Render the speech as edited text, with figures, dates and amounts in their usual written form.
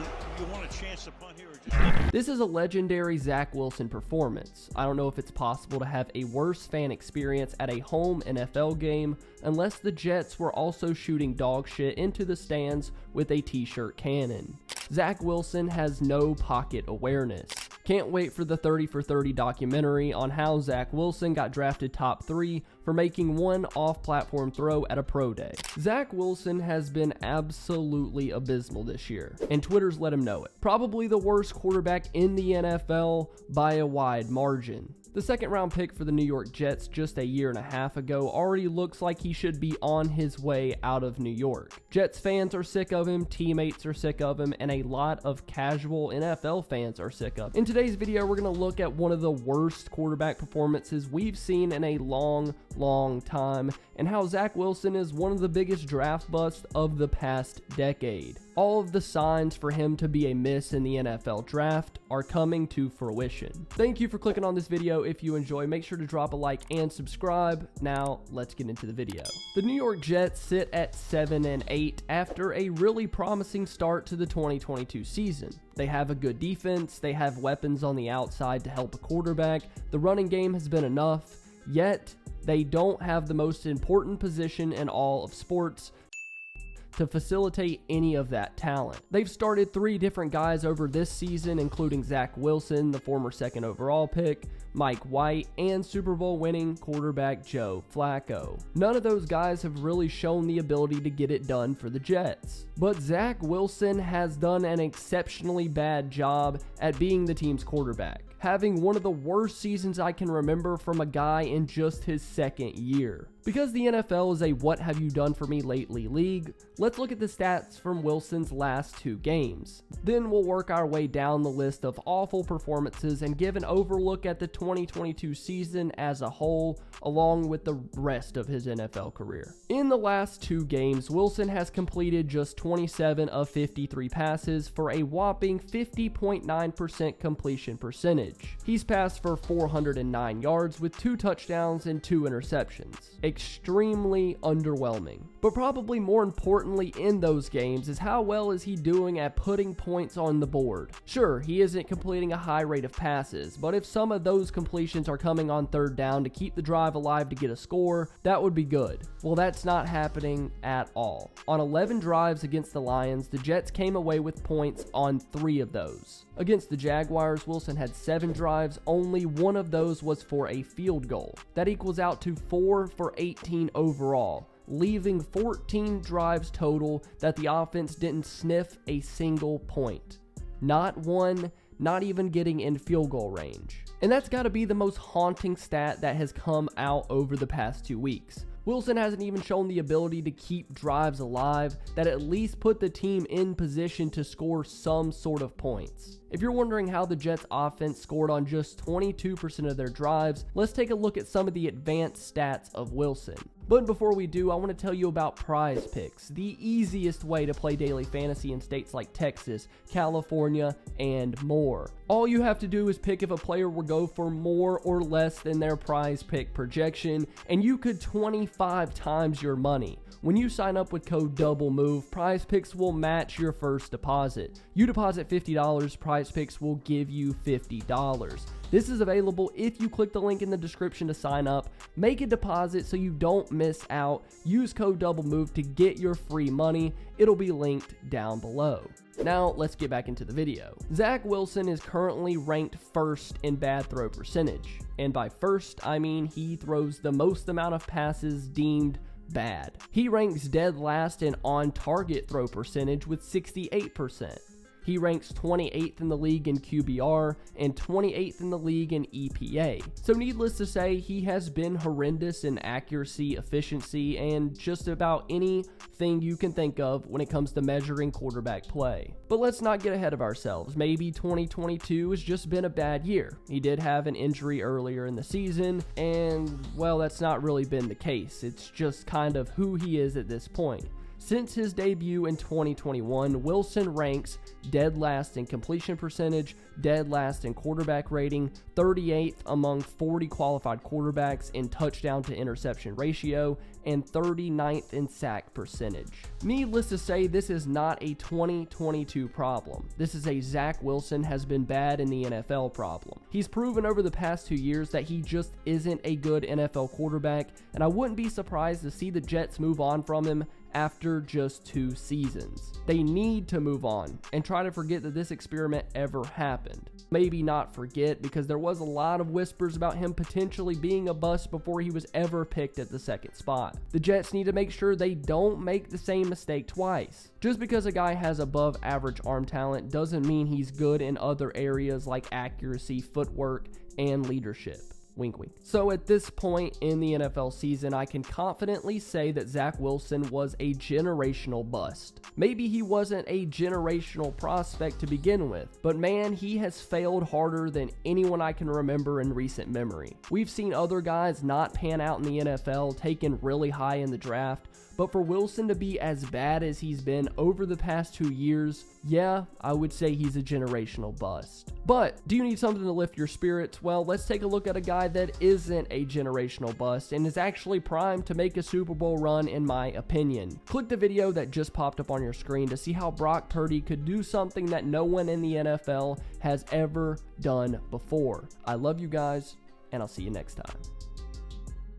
you want a chance to punt here or just... This is a legendary Zach Wilson performance. I don't know if it's possible to have a worse fan experience at a home NFL game unless the Jets were also shooting dog shit into the stands with a t-shirt cannon. Zach Wilson has no pocket awareness. Can't wait for the 30 for 30 documentary on how Zach Wilson got drafted top 3 for making one off-platform throw at a pro day. Zach Wilson has been absolutely abysmal this year, and Twitter's let him know it. Probably the worst quarterback in the NFL by a wide margin. The second round pick for the New York Jets just a year and a half ago already looks like he should be on his way out of New York. Jets fans are sick of him, teammates are sick of him, and a lot of casual NFL fans are sick of him. In today's video, we're going to look at one of the worst quarterback performances we've seen in a long time, and how Zach Wilson is one of the biggest draft busts of the past decade. All of the signs for him to be a miss in the NFL draft are coming to fruition. Thank you for clicking on this video. If you enjoy, make sure to drop a like and subscribe. Now, let's get into the video. The New York Jets sit at 7-8 after a really promising start to the 2022 season. They have a good defense, they have weapons on the outside to help a quarterback, the running game has been enough, yet they don't have the most important position in all of sports to facilitate any of that talent. They've started 3 different guys over this season, including Zach Wilson, the former 2nd overall pick, Mike White, and Super Bowl winning quarterback Joe Flacco. None of those guys have really shown the ability to get it done for the Jets. But Zach Wilson has done an exceptionally bad job at being the team's quarterback, having one of the worst seasons I can remember from a guy in just his 2nd year. Because the NFL is a what have you done for me lately league, let's look at the stats from Wilson's last 2 games. Then we'll work our way down the list of awful performances and give an overlook at the 2022 season as a whole, along with the rest of his NFL career. In the last 2 games, Wilson has completed just 27 of 53 passes for a whopping 50.9% completion percentage. He's passed for 409 yards with 2 touchdowns and 2 interceptions. Extremely underwhelming. But probably more importantly in those games is how well is he doing at putting points on the board. Sure, he isn't completing a high rate of passes, but if some of those completions are coming on 3rd down to keep the drive alive to get a score, that would be good. Well, that's not happening at all. On 11 drives against the Lions, the Jets came away with points on 3 of those. Against the Jaguars, Wilson had 7 drives, only 1 of those was for a field goal. That equals out to 4 for 18 overall, leaving 14 drives total that the offense didn't sniff a single point. Not one, not even getting in field goal range. And that's got to be the most haunting stat that has come out over the past 2 weeks. Wilson hasn't even shown the ability to keep drives alive that at least put the team in position to score some sort of points. If you're wondering how the Jets offense scored on just 22% of their drives, let's take a look at some of the advanced stats of Wilson. But before we do, I want to tell you about Prize Picks, the easiest way to play daily fantasy in states like Texas, California, and more. All you have to do is pick if a player will go for more or less than their prize pick projection, and you could 25 times your money. When you sign up with code DOUBLEMOVE, Prize Picks will match your first deposit. You deposit $50, Prize Picks will give you $50. This is available if you click the link in the description to sign up. Make a deposit so you don't miss out. Use code DOUBLEMOVE to get your free money. It'll be linked down below. Now, let's get back into the video. Zach Wilson is currently ranked 1st in bad throw percentage. And by first, I mean he throws the most amount of passes deemed bad. He ranks dead last in on-target throw percentage with 68%. He ranks 28th in the league in QBR and 28th in the league in EPA. So needless to say, he has been horrendous in accuracy, efficiency, and just about anything you can think of when it comes to measuring quarterback play. But let's not get ahead of ourselves. Maybe 2022 has just been a bad year. He did have an injury earlier in the season, and well, that's not really been the case. It's just kind of who he is at this point. Since his debut in 2021, Wilson ranks dead last in completion percentage, dead last in quarterback rating, 38th among 40 qualified quarterbacks in touchdown to interception ratio, and 39th in sack percentage. Needless to say, this is not a 2022 problem. This is a Zach Wilson has been bad in the NFL problem. He's proven over the past 2 years that he just isn't a good NFL quarterback, and I wouldn't be surprised to see the Jets move on from him after just 2 seasons. They need to move on and try to forget that this experiment ever happened. Maybe not forget, because there was a lot of whispers about him potentially being a bust before he was ever picked at the 2nd spot. The Jets need to make sure they don't make the same mistake twice. Just because a guy has above average arm talent doesn't mean he's good in other areas like accuracy, footwork, and leadership. Wink, wink. So at this point in the NFL season, I can confidently say that Zach Wilson was a generational bust. Maybe he wasn't a generational prospect to begin with, but man, he has failed harder than anyone I can remember in recent memory. We've seen other guys not pan out in the NFL, taken really high in the draft, but for Wilson to be as bad as he's been over the past 2 years, yeah, I would say he's a generational bust. But do you need something to lift your spirits? Well, let's take a look at a guy that isn't a generational bust and is actually primed to make a Super Bowl run, in my opinion. Click the video that just popped up on your screen to see how Brock Purdy could do something that no one in the NFL has ever done before. I love you guys, and I'll see you next time.